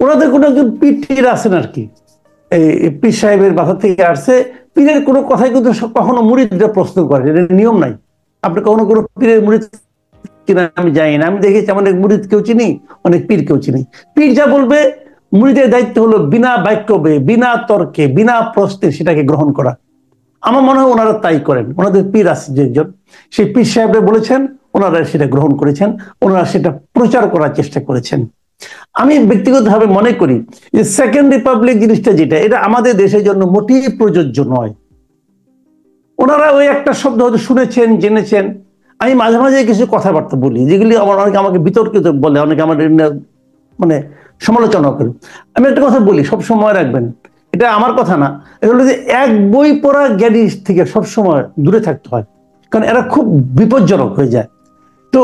ওনাদের কোনো একজন পীর আছেন আর কি, এই পীর সাহেবের বাসা থেকে আসছে, পীরের কোনো কথাই কিন্তু কখনো মুরিদরা প্রশ্ন করে, এটা নিয়ম নাই। আপনি কখনো কোনো পীরের মুরিদ কিনা আমি জানি না, আমি দেখেছি অনেক মুরিদ কেউ চিনি, অনেক পীর কেউ চিনি। পীর যা বলবে মুরিদের দায়িত্ব হলো বিনা বাক্যবে, বিনা তর্কে, বিনা প্রশ্নে সেটাকে গ্রহণ করা। আমার মনে হয় ওনারা তাই করেন। ওনাদের পীর আছে যেজন, সেই পীর সাহেবরা বলেছেন, ওনারা সেটা গ্রহণ করেছেন, ওনারা সেটা প্রচার করার চেষ্টা করেছেন। আমি ব্যক্তিগতভাবে মনে করি যে সেকেন্ড রিপাবলিক জিনিসটা যেটা, এটা আমাদের দেশের জন্য মোটেই প্রযোজ্য নয়। ওনারা ওই একটা শব্দ হয়তো শুনেছেন, জেনেছেন। আমি মাঝে মাঝে কিছু কথাবার্তা বলি যেগুলি অনেকে আমাকে বিতর্কিত বলে, অনেকে আমাদের মানে সমালোচনা করে। আমি একটা কথা বলি, সব সময় রাখবেন, এটা আমার কথা না, এটা হলো যে এক বই পড়া জ্ঞানী থেকে সবসময় দূরে থাকতে হয়, কারণ এরা খুব বিপজ্জনক হয়ে যায়। তো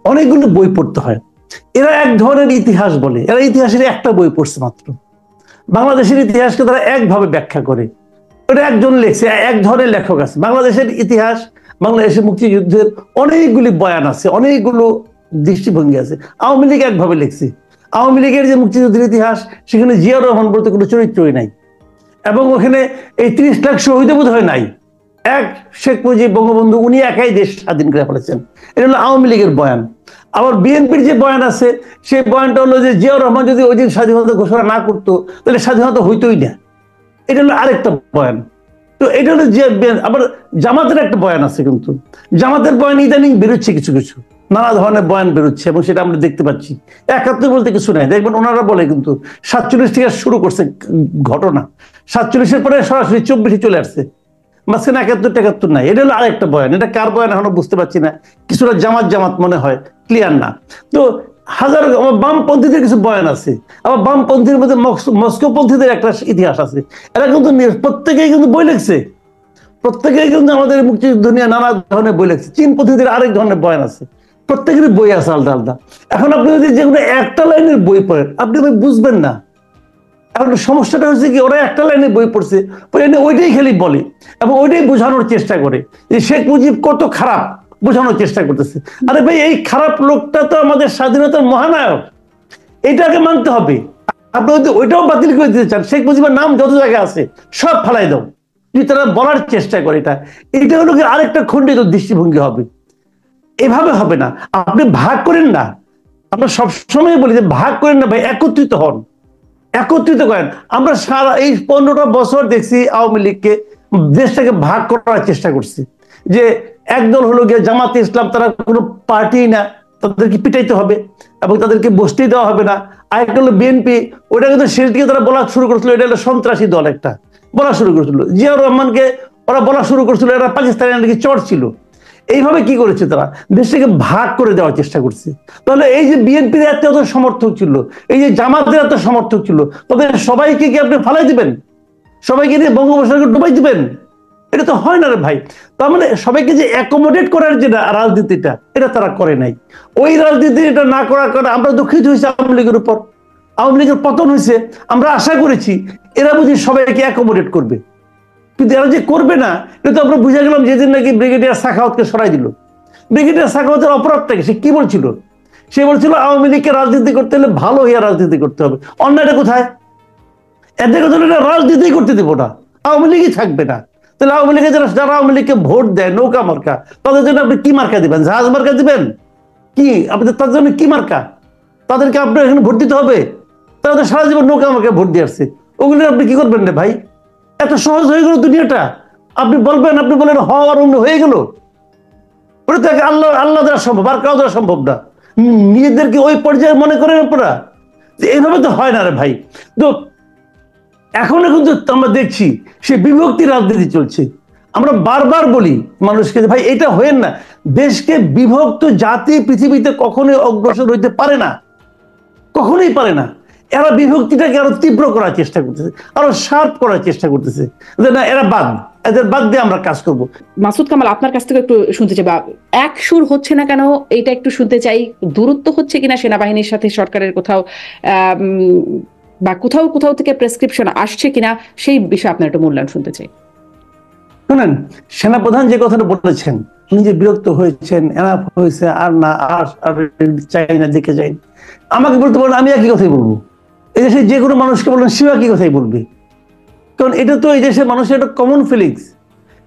অনেকগুলো বই পড়তে হয়। এরা এক ধরনের ইতিহাস বলে, এরা ইতিহাসের একটা বই পড়ছে মাত্র। বাংলাদেশের ইতিহাসকে তারা একভাবে ব্যাখ্যা করে, ওটা একজন লেখছে, এক ধরনের লেখক আছে। বাংলাদেশের ইতিহাস, বাংলাদেশের মুক্তিযুদ্ধের অনেকগুলি বয়ান আছে, অনেকগুলো দৃষ্টিভঙ্গি আছে। আওয়ামী লীগ একভাবে লিখছে। আওয়ামী লীগের যে মুক্তিযুদ্ধের ইতিহাস, সেখানে জিয়াউর রহমান বলতে কোনো চরিত্রই নাই, এবং ওখানে এই 30 লাখ শহীদ বোধ হয় নাই। এক শেখ মুজিব বঙ্গবন্ধু, উনি একাই দেশ স্বাধীন করে ফেলেছেন, এটা হলো আওয়ামী লীগের বয়ান। আবার বিএনপির যে বয়ান আছে, সেই বয়ানটা হলো যে জিয়াউর রহমান যদি ওই দিন স্বাধীনতা ঘোষণা না করতো তাহলে স্বাধীনতা হইতোই না, এটা হলো আরেকটা বয়ান। তো এটা হলো যে আবার জামাতের একটা বয়ান আছে, কিন্তু জামাতের বয়ান ইদানিং বেরোচ্ছে, কিছু কিছু নানা ধরনের বয়ান বেরোচ্ছে, এবং সেটা আমরা দেখতে পাচ্ছি। 71 বলতে কিছু নাই, দেখবেন ওনারা বলে কিন্তু 47 থেকে শুরু করছে ঘটনা, 47-এর পরে সরাসরি 24 চলে আসছে, মাঝখানে 71 নাই। এটা হলো আরেকটা বয়ান। এটা কার বয়ান এখনো বুঝতে পারছি না, কিছুটা জামাত জামাত মনে হয়, ক্লিয়ার না। তো হাজার বামপন্থীদের কিছু বয়ান আছে, আবার বামপন্থীর মধ্যে মস্কোপন্থীদের একটা ইতিহাস আছে। এরা কিন্তু প্রত্যেকেই কিন্তু বই লিখছে, প্রত্যেকেই কিন্তু আমাদের মুক্তিযুদ্ধ নিয়ে নানা ধরনের বই লিখছে। চীনপন্থীদের আরেক ধরনের বয়ান আছে, প্রত্যেকেরই বই আছে আলাদা আলাদা। এখন আপনি যদি যেগুলো একটা লাইনের বই পড়েন, আপনি বুঝবেন না। এখন সমস্যাটা হচ্ছে কি, ওরা একটা লাইনে বই পড়ছে, ওইটাই খালি বলে এবং ওইটাই বোঝানোর চেষ্টা করে যে শেখ মুজিব কত খারাপ, বোঝানোর চেষ্টা করতেছে। আরে ভাই, এই খারাপ লোকটা তো আমাদের স্বাধীনতার মহানায়ক, এটাকে মানতে হবে। আপনি যদি ওইটাও বাতিল করে দিতে চান, শেখ মুজিবের নাম যত জায়গায় আছে সব ফেলাই দাও, যদি তারা বলার চেষ্টা করে, এটা হলো কি আরেকটা খণ্ডিত দৃষ্টিভঙ্গি হবে। এভাবে হবে না, আপনি ভাগ করেন না। আমরা সবসময় বলি যে ভাগ করেন না ভাই, একত্রিত হন, একত্রিত করেন। আমরা সারা এই 15টা বছর দেখছি আওয়ামী লীগকে, দেশটাকে ভাগ করার চেষ্টা করছি, যে একদল হলো গিয়ে জামাতে ইসলাম, তারা কোনো পার্টি না, তাদেরকে পিটাইতে হবে এবং তাদেরকে বসতেই দেওয়া হবে না। আরেকটা হলো বিএনপি, ওইটা কিন্তু শেষ দিকে তারা বলা শুরু করছিল, এটা হলো সন্ত্রাসী দল, একটা বলা শুরু করেছিল। জিয়াউর রহমানকে ওরা বলা শুরু করছিল এরা পাকিস্তানি নাকি চর ছিল। এইভাবে কি করেছে, তারা দেশটাকে ভাগ করে দেওয়ার চেষ্টা করছে। তাহলে এই যে বিএনপির এত সমর্থক ছিল, এই যে জামাতের এত সমর্থক ছিল, তাদের সবাইকে কি আপনি ফালাই দিবেন? সবাইকে নিয়ে বঙ্গোপসাগরকে ডুবাই দিবেন? এটা তো হয় না রে ভাই। তার মানে সবাইকে যে অ্যাকোমোডেট করার যে রাজনীতিটা, এটা তারা করে নাই। ওই রাজনীতি এটা না করার কারণে আমরা দুঃখিত হয়েছি আওয়ামী লীগের উপর। আওয়ামী লীগের পতন হয়েছে, আমরা আশা করেছি এরা বুঝি সবাইকে অ্যাকোমোডেট করবে, কিন্তু এরা যে করবে না, এটা তো আমরা বুঝে গেলাম যেদিন নাকি ব্রিগেডিয়ার সাখাওয়াতকে সরাই দিল। ব্রিগেডিয়ার সাখাওয়াতের অপরাধটাকে সে কি বলছিল? সে বলছিল আওয়ামী লীগকে রাজনীতি করতে হলে ভালো হইয়া রাজনীতি করতে হবে। অন্যটা কোথায়? এদের কথা রাজনীতি করতে দেবো না, আওয়ামী লীগই থাকবে না। তাহলে আওয়ামী লীগের যারা আওয়ামী লীগকে ভোট দেয় নৌকা মার্কা, তাদের জন্য আপনি কি মার্কা দিবেন? জাহাজ মার্কা দিবেন? কি আপনি তাদের জন্য কি মার্কা? তাদেরকে আপনার এখানে ভোট দিতে হবে? তাদের সারা জীবন নৌকা মার্কা ভোট দিয়ে আসছে, ওগুলো আপনি কি করবেন রে ভাই? এত সহজ হয়ে গেল দুনিয়াটা, আপনি বলবেন, আপনি বলেন হওয়ার অন্য হয়ে গেল। ওটা তো আল্লাহ আল্লাহ দ্বারা সম্ভব, আর কারো দ্বারা সম্ভব না। নিজেদেরকে ওই পর্যায়ে মনে করেন আপনারা, এইভাবে তো হয় না রে ভাই। তো এখনো কিন্তু আমরা দেখছি সে বিভক্তি রাজনীতি চলছে। আমরা বারবার বলি মানুষকে, ভাই এটা হয়েন না। দেশকে বিভক্ত জাতি পৃথিবীতে কখনোই অগ্রসর হইতে পারে না, কখনোই পারে না। এরা বিভক্তিটাকে আরো তীব্র করার চেষ্টা করতেছে, আরো শার্প করার চেষ্টা করতেছে, যে না এরা বাদ, এদের বাদ দিয়ে আমরা কাজ করব। মাসুদ কামাল, আপনার কাছ থেকে একটু শুনতে চাই, বা এক সুর হচ্ছে না কেন এটা একটু শুনতে চাই। দূরত্ব হচ্ছে কিনা সেনাবাহিনীর সাথে সরকারের কোথাও, বা কোথাও কোথাও থেকে প্রেসক্রিপশন আসছে কিনা, সেই বিষয়ে আপনার একটু মূল্যায়ন শুনতে চাই। শুনেন, সেনাপ্রধান যে কথাটা বলেছেন, নিজে বিরক্ত হয়েছেন, এনাফ হয়েছে, আর না, আর চাই না, দেখে যাই। আমাকে বলতে পারেন, আমি একই কথাই বলবো। এই দেশে যে কোনো মানুষকে বলবেন শিবা কি কথাই বলবে, কারণ এটা তো এই দেশের মানুষের একটা কমন ফিলিংস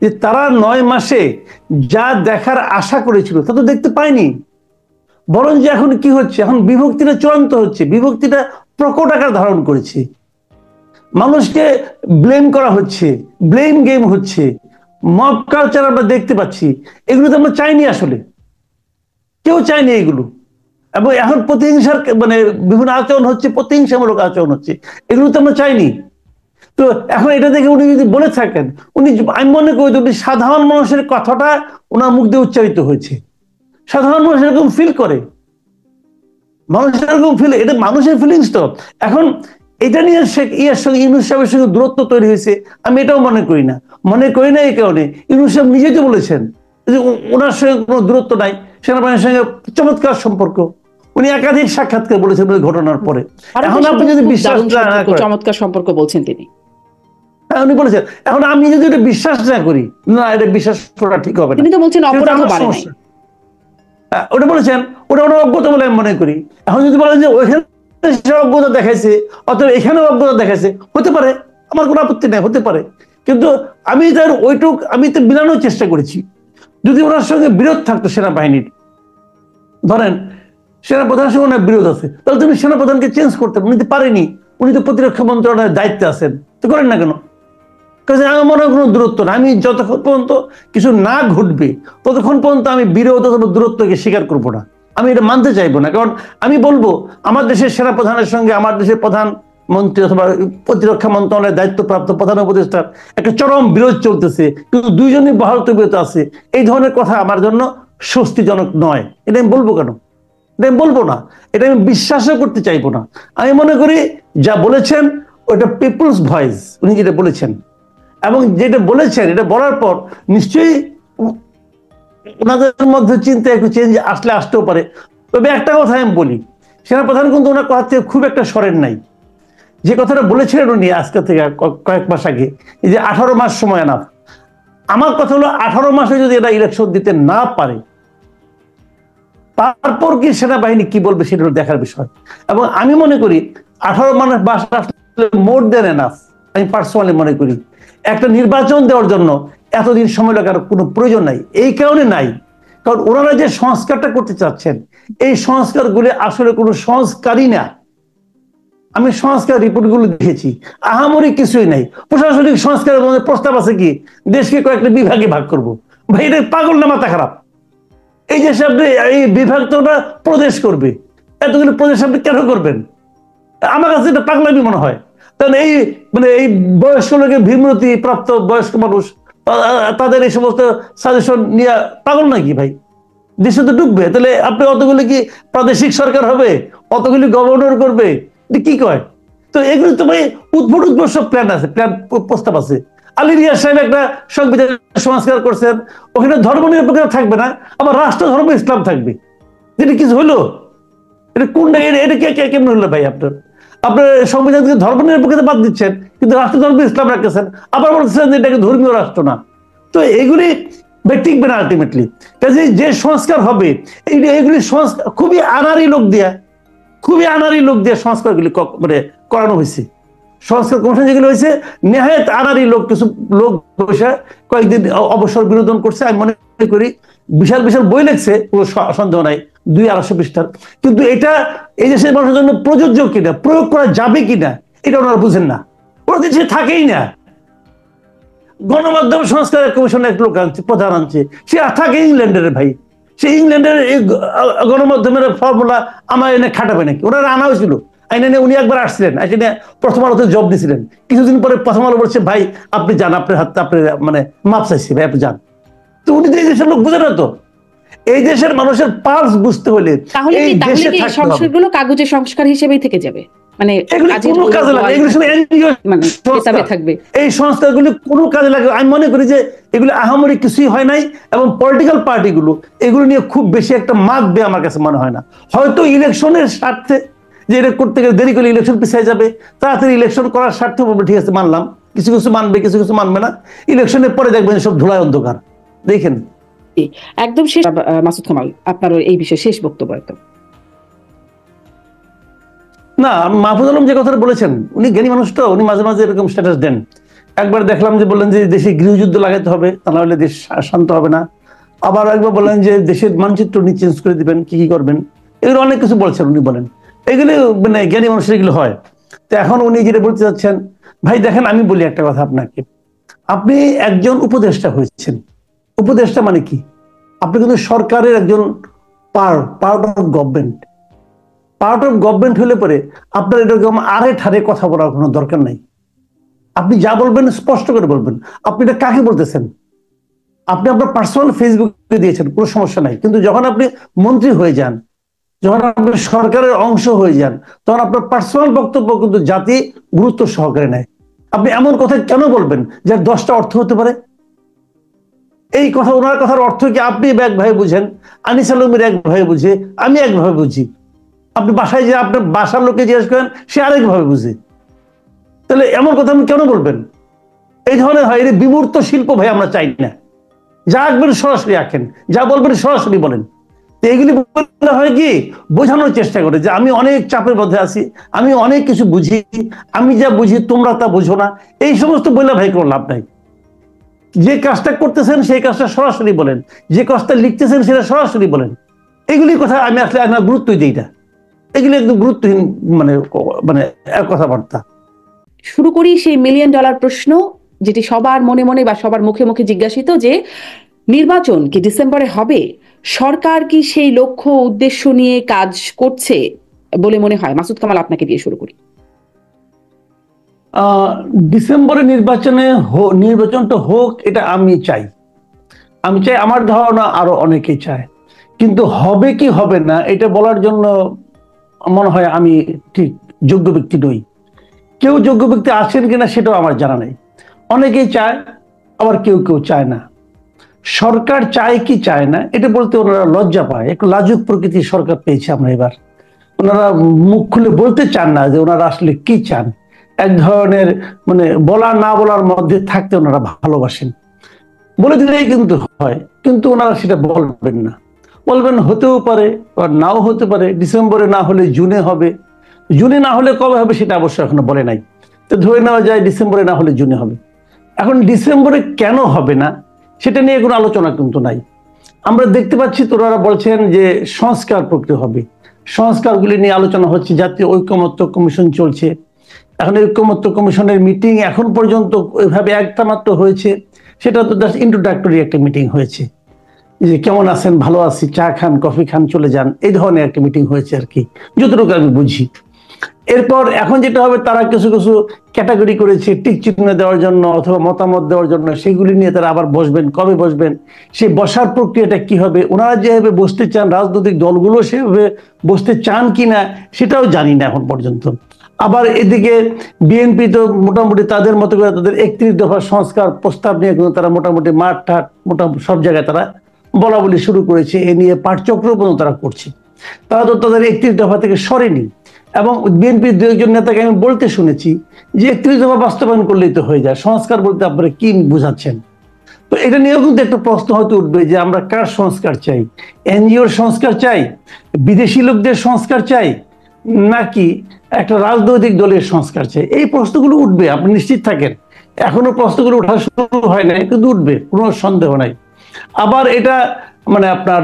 যে তারা 9 মাসে যা দেখার আশা করেছিল তা তো দেখতে পায়নি। বরং যে এখন কি হচ্ছে, এখন বিভক্তিটা চূড়ান্ত হচ্ছে, বিভক্তিটা প্রকট আকার ধারণ করেছে, মানুষকে ব্লেম করা হচ্ছে, ব্লেম গেম হচ্ছে, মব কালচার আমরা দেখতে পাচ্ছি। এগুলো তো আমরা চাইনি, আসলে কেউ চায়নি এগুলো। এবং এখন প্রতিহিংসার মানে বিভিন্ন আচরণ হচ্ছে, প্রতিহিংসামূলক আচরণ হচ্ছে, এগুলো তো আমরা চাইনি। তো এখন এটা দেখে উনি যদি বলে থাকেন, উনি, আমি মনে করি উনি সাধারণ মানুষের কথাটা ওনার মুখ দিয়ে উচ্চারিত হয়েছে। সাধারণ মানুষ এরকম ফিল করে, মানুষ এরকম ফিল, এটা মানুষের ফিলিংস তো। এখন এটা নিয়ে ইয়ের সঙ্গে ইউনূস সাহেবের সঙ্গে দূরত্ব তৈরি হয়েছে, আমি এটাও মনে করি না। এই কারণে ইউনূস সাহেব নিজেই তো বলেছেন যে ওনার সঙ্গে কোনো দূরত্ব নাই, সেনাবাহিনীর সঙ্গে চমৎকার সম্পর্ক। উনি একাধিক সাক্ষাৎকার বলেছেন ঘটনার পরে। এখন আপনি যদি বিশ্বাস না করেন, চমৎকার সম্পর্ক বলছেন তিনি, উনি বলেছেন, এখন আমি যদি এটা বিশ্বাস না করি, না এটা বিশ্বাস করা ঠিক হবে না। তিনি তো বলছেন অপরাধ বাড়ে নাই, ওটা বলেছেন, ওটা ওনার অজ্ঞতা বলে আমি মনে করি। এখন যদি বলেন যে ওইখানে অজ্ঞতা দেখাইছে অথবা এখানেও অজ্ঞতা দেখাইছে, হতে পারে, আমার কোনো আপত্তি নেই, হতে পারে। কিন্তু আমি তার ওইটুক আমি তো মিলানোর চেষ্টা করেছি। যদি ওনার সঙ্গে বিরোধ থাকতো সেনাবাহিনীর, ধরেন সেনাপ্রধানের সঙ্গে ওনার বিরোধ আছে, তাহলে তুমি সেনাপ্রধানকে চেঞ্জ করতেন। উনি তো পারেনি, উনি তো প্রতিরক্ষা মন্ত্রণালয়ের দায়িত্বে আছেন, তো করেন না কেন? কাজে আমার মনে হয় কোনো দূরত্ব না। আমি যতক্ষণ পর্যন্ত কিছু না ঘটবে ততক্ষণ পর্যন্ত আমি বিরোধ অথবা দূরত্বকে স্বীকার করবো না, আমি এটা মানতে চাইবো না। কারণ আমি বলবো আমার দেশের সেনাপ্রধানের সঙ্গে আমার দেশের প্রধানমন্ত্রী অথবা প্রতিরক্ষা মন্ত্রণালয়ের দায়িত্বপ্রাপ্ত প্রধান উপদেষ্টার একটা চরম বিরোধ চলতেছে, কিন্তু দুইজনই বহাল তবিয়তে আছে। এই ধরনের কথা আমার জন্য স্বস্তিজনক নয়। এটা আমি বলবো কেন? এটা আমি বলবো না, এটা আমি বিশ্বাসও করতে চাইবো না। আমি মনে করি যা বলেছেন ওটা পিপলস ভয়েস, উনি যেটা বলেছেন এবং যেটা বলেছেন, এটা বলার পর নিশ্চয়ই ওনাদের মধ্যে চিন্তা একটু চেঞ্জ আসতেও পারে। তবে একটা কথা আমি বলি, সেনাপ্রধান কিন্তু ওনার কথা থেকে খুব একটা সরেন নাই। যে কথাটা বলেছিলেন উনি আজকে থেকে কয়েক মাস আগে, যে 18 মাস সময় না, আমার কথা হলো 18 মাসে যদি এরা ইলেকশন দিতে না পারে, তারপর কি সেনাবাহিনী কি বলবে সেটা দেখার বিষয়। এবং আমি মনে করি 18 মাস মোর দেন এনাফ। আমি পার্সোনালি মনে করি একটা নির্বাচন দেওয়ার জন্য এতদিন সময় লাগার কোনো প্রয়োজন নাই। এই কারণে নাই, কারণ ওনারা যে সংস্কারটা করতে চাচ্ছেন, এই সংস্কারগুলি আসলে কোনো সংস্কারই না। আমি সংস্কার রিপোর্টগুলো দেখেছি, আহামরি কিছুই নাই। প্রশাসনিক সংস্কারের মধ্যে প্রস্তাব আছে কি দেশকে কয়েকটা বিভাগে ভাগ করব। ভাই এটা পাগল না মাথা খারাপ? এই যে আপনি এই বিভাগ তো ওটা প্রদেশ করবে, এতগুলো প্রদেশ আপনি কেন করবেন? আমার কাছে এটা পাগলামি মনে হয়। কারণ এই মানে এই বয়স্ক লোকের ভীমরতি প্রাপ্ত বয়স্ক মানুষ তাদের এই সমস্ত সাজেশন নিয়ে পাগল নাকি ভাই? দেশে তো ডুববে। তাহলে আপনি অতগুলি কি প্রাদেশিক সরকার হবে, অতগুলি গভর্নর করবে, কি কয়? তো এগুলো তো ভাই উদ্ভট সব প্ল্যান আছে, প্ল্যান প্রস্তাব আছে। আলী রিয়াজ সাহেব একটা সংবিধান সংস্কার করছেন, ওখানে ধর্ম নিরপেক্ষতা থাকবে না, আবার রাষ্ট্র ধর্ম ইসলাম থাকবে। যেটা কিছু হলো, এটা কোনটা? এটা কেমন হলো ভাই? আপনার সংবিধান থেকে ধর্ম নিরপেক্ষতা বাদ দিচ্ছেন, কিন্তু রাষ্ট্র ধর্ম ইসলাম রাখতেছেন, আবার বলতেছেন যে এটাকে ধর্মীয় রাষ্ট্র না। তো এগুলি টিকবে না আলটিমেটলি। কাজে যে সংস্কার হবে, এইগুলি সংস্কার খুবই আনারি লোক দিয়ে সংস্কারগুলি মানে করানো হয়েছে। সংস্কার কমিশন যেগুলো হয়েছে নেহায়েত আনারি লোক, কিছু লোক বসে কয়েকদিন অবসর বিনোদন করছে। আমি মনে করি বিশাল বিশাল বই লিখছে, কোনো সন্দেহ নাই, 200-250 পৃষ্ঠার। কিন্তু এটা এই দেশের মানুষের জন্য প্রযোজ্য কিনা, প্রয়োগ করা যাবে কিনা, এটা ওনারা বুঝেন না। ওরা দেশে থাকেই না। গণমাধ্যম সংস্কার কমিশনের এক লোক আনছে, প্রধান আনছে, সে থাকে ইংল্যান্ডের ভাই। সে ইংল্যান্ডের গণমাধ্যমের ফর্মুলা আমার এনে খাটাবে নাকি? ওনারা আনা হয়েছিল, আইনে উনি একবার আসছিলেন, এখানে প্রথম আলোতে জব দিয়েছিলেন। কিছুদিন পরে প্রথম আলো বলছে ভাই আপনি যান, আপনার হাতে আপনি মানে মাপ চাইছি ভাই, আপনি যান। তো উনি তো এই দেশের লোক বুঝে না। তো এই দেশের মানুষের পালস বুঝতে হলে এই দেশে সংস্কারগুলো কাগজের সংস্কার হিসেবেই থেকে যাবে, মানে এই সংস্কারগুলি কোনো কাজে লাগে? আমি মনে করি যে এগুলো আহামরি কিছুই হয় নাই, এবং পলিটিক্যাল পার্টিগুলো এগুলো নিয়ে খুব বেশি একটা মাতবে আমার কাছে মনে হয় না। হয়তো ইলেকশনের স্বার্থে, যে এটা করতে গেলে দেরি করলে ইলেকশন পিছিয়ে যাবে, তাড়াতাড়ি ইলেকশন করার স্বার্থে ঠিক আছে মানলাম, কিছু কিছু মানবে, কিছু কিছু মানবে না। ইলেকশনের পরে দেখবেন সব ধুলায় অন্ধকার। দেখেন, একদম শেষ মাসুদ কামাল, আপনার এই বিষয়ে শেষ বক্তব্য একদম। না, মাহফুজ আলম যে কথাটা বলেছেন, উনি জ্ঞানী মানুষ, তো উনি মাঝে মাঝে এরকম স্ট্যাটাস দেন। একবার দেখলাম যে বললেন যে দেশে গৃহযুদ্ধ লাগাতে হবে, তা না হলে দেশ শান্ত হবে না। আবার একবার বললেন যে দেশের মানচিত্র উনি চেঞ্জ করে দিবেন, কি কি করবেন, এগুলো অনেক কিছু বলছেন উনি বলেন। এগুলো মানে জ্ঞানী মানুষের এগুলো হয়। তো এখন উনি যেটা বলতে চাচ্ছেন, ভাই দেখেন আমি বলি একটা কথা আপনাকে, আপনি একজন উপদেষ্টা হয়েছেন। উপদেষ্টা মানে কি? আপনি কিন্তু সরকারের একজন part of government. Part of government হলে পরে আপনার এরকম আড়ে ঠারে কথা বলার কোনো দরকার নাই। আপনি যা বলবেন স্পষ্ট করে বলবেন। আপনি এটা কাকে বলতেছেন? আপনি আপনার পার্সোনাল ফেসবুকে দিয়েছেন, কোনো সমস্যা নাই, কিন্তু যখন আপনি মন্ত্রী হয়ে যান, যখন আপনি সরকারের অংশ হয়ে যান, তখন আপনার পার্সোনাল বক্তব্য কিন্তু জাতি গুরুত্ব সহকারে নেয়। আপনি এমন কথা কেন বলবেন যার 10টা অর্থ হতে পারে? এই কথা, ওনার কথার অর্থ কি আপনি একভাবে বুঝেন, আনিস আলমের একভাবে বুঝে, আমি একভাবে বুঝি। আপনি বাসায় যে আপনার বাসার লোককে জিজ্ঞেস করেন, সে আরেকভাবে বুঝে। তাহলে এমন কথা আপনি কেন বলবেন? এই ধরনের হয়, এটা বিমূর্ত শিল্প ভাই আমরা চাই না। যা আঁকবেন সরাসরি আঁকেন, যা বলবেন সরাসরি বলেন। এগুলি বললে হয় কি, বোঝানোর চেষ্টা করে যে আমি অনেক চাপের মধ্যে আছি, আমি অনেক কিছু বুঝি, আমি যা বুঝি তোমরা তা বুঝো না, এই সমস্ত বললে ভাই কোনো লাভ নাই। যে কাজটা করতেছেন সেই কাজটা সরাসরি বলেন, যে কাজটা লিখতেছেন সেটা সরাসরি বলেন। এগুলি কথা আমি আসলে গুরুত্ব দিই না। এগুলি একদম গুরুত্বহীন মানে মানে কথাবার্তা। শুরু করি সেই মিলিয়ন ডলার প্রশ্ন, যেটি সবার মনে মনে বা সবার মুখে মুখে জিজ্ঞাসিত, যে নির্বাচন কি ডিসেম্বরে হবে? সরকার কি সেই লক্ষ্য উদ্দেশ্য নিয়ে কাজ করছে বলে মনে হয়? মাসুদ কামাল, আপনাকে দিয়ে শুরু করি। ডিসেম্বরে নির্বাচনটা হোক, এটা আমি চাই। আমার ধারণা আরো অনেকেই চায়, কিন্তু হবে কি হবে না এটা বলার জন্য মনে হয় আমি ঠিক যোগ্য ব্যক্তি নই। কেউ যোগ্য ব্যক্তি আছেন কিনা সেটাও আমার জানা নেই। অনেকেই চায়, আবার কেউ কেউ চায় না। সরকার চায় কি চায় না এটা বলতে ওনারা লজ্জা পায়, একটু লাজুক প্রকৃতির সরকার পেয়েছে আমরা এবার। ওনারা মুখ খুলে বলতে চান না যে ওনারা আসলে কি চান। এক ধরনের মানে বলা না বলার মধ্যে থাকতে ওনারা ভালোবাসেন। বলে দিলেই কিন্তু হয়, কিন্তু ওনারা সেটা বলবেন না। বলবেন হতেও পারে আর নাও হতে পারে, ডিসেম্বরে না হলে জুনে হবে, জুনে না হলে কবে হবে সেটা অবশ্য এখনো বলে নাই। তো ধরে নেওয়া যায় ডিসেম্বরে না হলে জুনে হবে। এখন ডিসেম্বরে কেন হবে না সেটা নিয়ে কোনো আলোচনা কিন্তু নাই। আমরা দেখতে পাচ্ছি তোরা বলছেন যে সংস্কার প্রক্রিয়া হবে, সংস্কারগুলি নিয়ে আলোচনা হচ্ছে, জাতীয় ঐকমত্য কমিশন চলছে। এখন ঐকমত্য কমিশনের মিটিং এখন পর্যন্ত ওইভাবে একটা মাত্র হয়েছে, সেটা তো জাস্ট ইন্ট্রোডাক্টরি একটা মিটিং হয়েছে, যে কেমন আছেন, ভালো আছি, চা খান কফি খান চলে যান, এই ধরনের একটা মিটিং হয়েছে আর কি, যতটুকু আমি বুঝি। এরপর এখন যেটা হবে, তারা কিছু কিছু ক্যাটাগরি করেছে টিক চিহ্ন দেওয়ার জন্য অথবা মতামত দেওয়ার জন্য, সেগুলি নিয়ে তারা আবার বসবেন। কবে বসবেন, সেই বসার প্রক্রিয়াটা কি হবে, ওনারা যেভাবে বসতে চান, রাজনৈতিক দলগুলো সেভাবে বসতে চান কিনা সেটাও জানি না এখন পর্যন্ত। আবার এদিকে বিএনপি তো মোটামুটি তাদের মতো করে তাদের 31 দফা সংস্কার প্রস্তাব নিয়ে তারা মোটামুটি মাঠ ঠাট মোটামুটি সব জায়গায় তারা বলা বলি শুরু করেছে, এ নিয়ে পাঠচক্র পর্যন্ত তারা করছে। তারা তো তাদের 31 দফা থেকে সরেনি। এবং বিএনপির 2-1 নেতাকে আমি বলতে শুনেছি যে 31 দফা বাস্তবায়ন করলেই তো হয়ে যায়, সংস্কার বলতে আপনারা কি বোঝাচ্ছেন? তো এটা নিয়েও কিন্তু একটা প্রশ্ন হয়তো উঠবে যে আমরা কার সংস্কার চাই, এনজিওর সংস্কার চাই, বিদেশি লোকদের সংস্কার চাই, নাকি একটা রাজনৈতিক দলের সংস্কার চাই? এই প্রশ্নগুলো উঠবে, আপনি নিশ্চিত থাকেন। এখনো প্রশ্নগুলো ওঠা শুরু হয় নাই, কিন্তু উঠবে, কোনো সন্দেহ নাই। আবার এটা মানে আপনার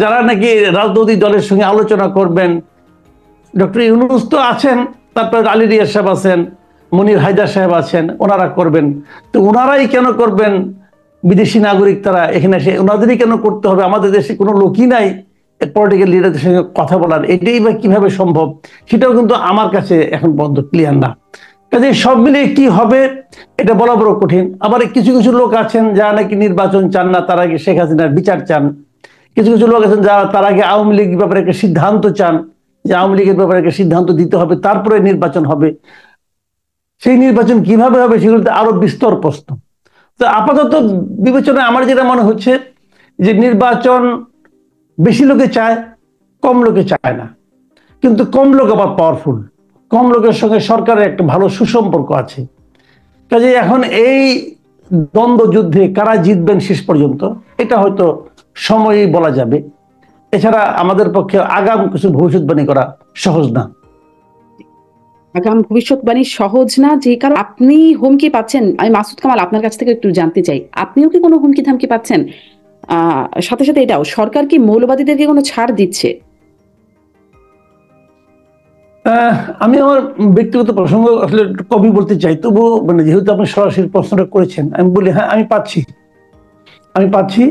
যারা নাকি রাজনৈতিক দলের সঙ্গে আলোচনা করবেন, ডক্টর ইউনূস তো আছেন, তারপর আলী রিয়াজ সাহেব আছেন, মনির হায়দার সাহেব আছেন, ওনারা করবেন। তো ওনারাই কেন করবেন? বিদেশি নাগরিক তারা, এখানে এসে ওনাদেরই কেন করতে হবে? আমাদের দেশে কোনো লোকই নাই পলিটিক্যাল লিডারদের সঙ্গে কথা বলার, এটাই বা কিভাবে সম্ভব? সেটাও কিন্তু আমার কাছে এখন পর্যন্ত ক্লিয়ার না। কাজে সব মিলিয়ে কি হবে এটা বলা বড় কঠিন। আবার কিছু কিছু লোক আছেন যারা নাকি নির্বাচন চান না, তারা আগে শেখ হাসিনার বিচার চান। কিছু কিছু লোক আছেন যারা তার আগে আওয়ামী লীগ ব্যাপারে একটা সিদ্ধান্ত চান, যে আওয়ামী লীগের ব্যাপারে একটা সিদ্ধান্ত দিতে হবে, তারপরে নির্বাচন হবে। সেই নির্বাচন কিভাবে হবে সেগুলোতে আরো বিস্তর প্রশ্ন। তো আপাতত বিবেচনায় আমার যেটা মনে হচ্ছে যে নির্বাচন বেশি লোকে চায়, কম লোকে চায় না, কিন্তু কম লোক আবার পাওয়ারফুল, কম লোকের সঙ্গে সরকারের একটা ভালো সুসম্পর্ক আছে। কাজে এখন এই দ্বন্দ্ব যুদ্ধে কারা জিতবেন শেষ পর্যন্ত এটা হয়তো সময়ই বলা যাবে। এছাড়া আমাদের পক্ষে আগাম কিছু ভবিষ্যৎবাণী করা সহজ না। আগাম ভবিষ্যৎবাণী সহজ না, যে কারণ আপনি হুমকি পাচ্ছেন। আমি মাসুদ কামাল আপনার কাছ থেকে একটু জানতে চাই, আপনিও কি কোনো হুমকি ধামকি পাচ্ছেন? সাথে সাথে এটাও, সরকার কি মৌলবাদীদেরকে কোনো ছাড় দিচ্ছে? আমি আমার ব্যক্তিগত প্রসঙ্গ আসলে কবি বলতে চাই, তবুও মানে যেহেতু আপনি সরাসরি প্রশ্নটা করেছেন, আমি বলি হ্যাঁ আমি পাচ্ছি।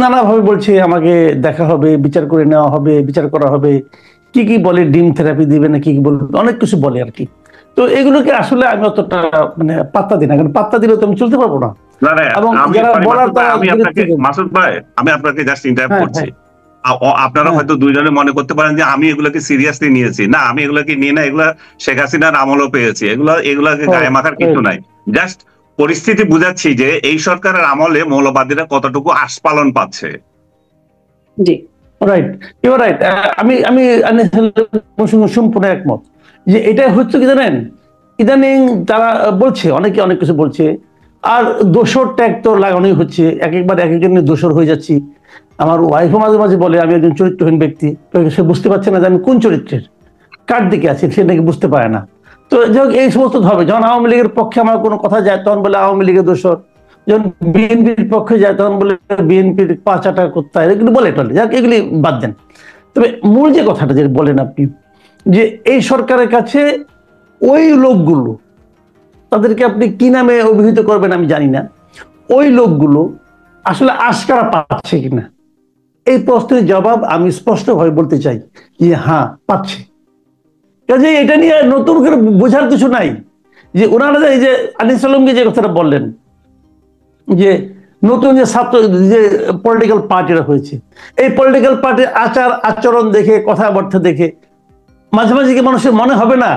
নানাভাবে বলছে আমাকে দেখা হবে, বিচার করে নেওয়া হবে, বিচার করা হবে, কি কি বলে, ডিম থেরাপি দিবে না কি কি বলবে, অনেক কিছু বলে আর কি। তো এগুলোকে আসলে আমি অতটা মানে পাত্তা দিই না, কারণ পাত্তা দিলে তো আমি চলতে পারবো না। এবং যারা বলার তারা মাসুদ ভাই, আমি আপনাকে জাস্ট ইন্টারাপ্ট করছি। আপনারা হয়তো দুইজনে মনে করতে পারেন যে আমি এগুলোকে সিরিয়াসলি নিয়েছি। না, আমি এগুলোকে নিয়ে না, এগুলা শেখ হাসিনার আমলও পেয়েছি, এগুলাকে গায়ে মাখার কিছু নাই। জাস্ট পরিস্থিতি বুঝাচ্ছি যে এই সরকারের আমলে মৌলবাদীরা কতটুকু আস্ফালন পাচ্ছে। জি রাইট, ইউর রাইট। আমি সম্পূর্ণ একমত যে এটা হচ্ছে কি জানেন, ইদানিং তারা বলছে, অনেকে অনেক কিছু বলছে, আর দোষর ট্যাগ তো লাগানোই হচ্ছে, একবার এক একজনের দোষর হয়ে যাচ্ছি। আমার ওয়াইফও মাঝে মাঝে বলে আমি একজন চরিত্রহীন ব্যক্তি, সে বুঝতে পারছে না যে আমি কোন চরিত্রের কার দিকে আছি, সে নাকি বুঝতে পারে না। তো যাই হোক, এই সমস্ত হবে। যখন আওয়ামী লীগের পক্ষে আমার কোনো কথা যায় তখন বলে আওয়ামী লীগের দোষর, যখন বিএনপির পক্ষে যায় তখন বলে বিএনপির পাঁচাটা কোথায়, এগুলি বলে টলে, যাক এগুলি বাদ দেন। তবে মূল যে কথাটা যে বলেন আপনি, যে এই সরকারের কাছে ওই লোকগুলো, তাদেরকে আপনি কি নামে অভিহিত করবেন আমি জানি না, ওই লোকগুলো আসলে আশকারা পাচ্ছে কিনা, এই প্রশ্নের জবাব আমি স্পষ্টভাবে বলতে চাই যে হ্যাঁ পাচ্ছে। কাজে এটা নিয়ে নতুন করে বোঝার কিছু নাই। যে ওনারা এই যে আনিস আলমকে যে কথাটা বললেন, যে নতুন যে ছাত্র যে পলিটিক্যাল পার্টিরা হয়েছে, এই পলিটিক্যাল পার্টির আচার আচরণ দেখে, কথাবার্তা দেখে মাঝে মাঝে কি মানুষের মনে হবে না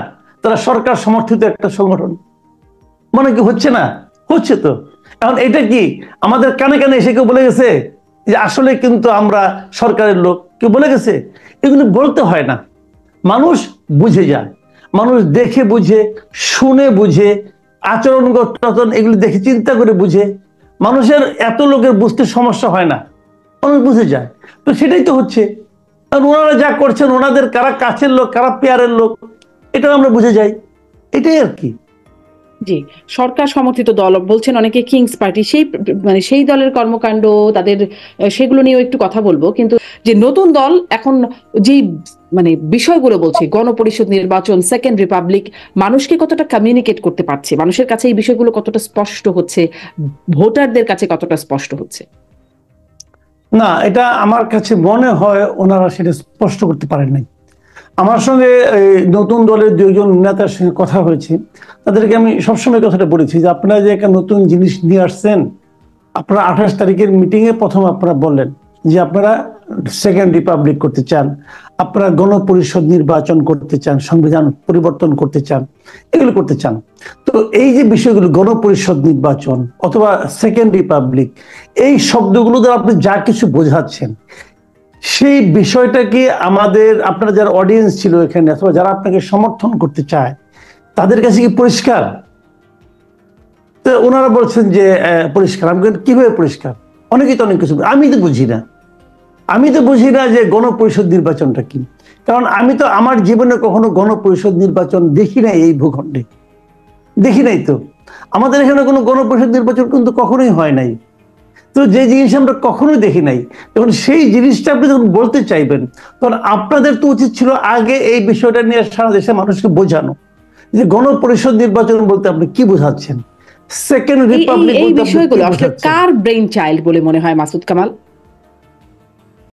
তারা সরকার সমর্থিত একটা সংগঠন? মনে কি হচ্ছে না? হচ্ছে তো। এখন এটা কি আমাদের কানে কানে এসে কেউ বলে গেছে যে আসলে কিন্তু আমরা সরকারের লোক? কেউ বলে গেছে? এগুলো বলতে হয় না, মানুষ বুঝে যায়, মানুষ দেখে বুঝে, শুনে বুঝে, আচরণগত এগুলি দেখে চিন্তা করে বুঝে। মানুষের এত লোকের বুঝতে সমস্যা হয় না, মানুষ বুঝে যায়। তো সেটাই তো হচ্ছে। আর ওনারা যা করছেন, ওনাদের কারা কাছের লোক, কারা পেয়ারের লোক, এটাও আমরা বুঝে যাই, এটাই আর কি। জি, সরকার সমর্থিত দল বলছেন অনেকে কিংস পার্টি, সেই মানে সেই দলের কর্মকাণ্ড, তাদের সেগুলো নিয়েও একটু কথা বলবো। কিন্তু যে নতুন দল এখন যে মানে বিষয়গুলো বলছে, গণপরিষদ নির্বাচন, সেকেন্ড রিপাবলিক, মানুষকে কতটা কমিউনিকেট করতে পারছে, মানুষের কাছে এই বিষয়গুলো কতটা স্পষ্ট হচ্ছে, ভোটারদের কাছে কতটা স্পষ্ট হচ্ছে? না, এটা আমার কাছে মনে হয় ওনারা সেটা স্পষ্ট করতে পারেন নাই। আমার সঙ্গে নতুন দলের দুইজন নেতার সঙ্গে কথা হয়েছে, তাদেরকে আমি সবসময় কথাটা বলেছি যে আপনারা যে একটা নতুন জিনিস নিয়ে আসছেন, আপনারা 28 তারিখের মিটিংয়ে প্রথম আপনারা বললেন যে আপনারা সেকেন্ড রিপাবলিক করতে চান, আপনারা গণপরিষদ নির্বাচন করতে চান, সংবিধান পরিবর্তন করতে চান, এগুলো করতে চান। তো এই যে বিষয়গুলো, গণপরিষদ নির্বাচন অথবা সেকেন্ড রিপাবলিক, এই শব্দগুলো দ্বারা আপনি যা কিছু বোঝাচ্ছেন, সেই বিষয়টাকে আমাদের, আপনারা যারা অডিয়েন্স ছিল এখানে অথবা যারা আপনাকে সমর্থন করতে চায়, তাদের কাছে কি পরিষ্কার? তো ওনারা বলছেন যে পরিষ্কার। আমি কিভাবে পরিষ্কার? অনেকেই তো অনেক কিছু, আমি তো বুঝি না যে গণপরিষদ নির্বাচনটা কি। কারণ আমি তো আমার জীবনে কখনো গণপরিষদ নির্বাচন দেখি নাই, এই ভূখণ্ডে দেখি নাই। তো আমাদের এখানে কোনো গণপরিষদ নির্বাচন কিন্তু কখনোই হয় নাই। তো যে জিনিস আমরা কখনোই দেখি নাই, যখন সেই জিনিসটা আপনি যখন বলতে চাইবেন, তখন আপনাদের তো উচিত ছিল আগে এই বিষয়টা নিয়ে সারা দেশের মানুষকে বোঝানো যে গণপরিষদ নির্বাচন বলতে আপনি কি বোঝাচ্ছেন, সেকেন্ড রিপাবলিক এই বিষয়গুলো আসলে কার ব্রেইন চাইল্ড বলে মনে হয় মাসুদ কামাল?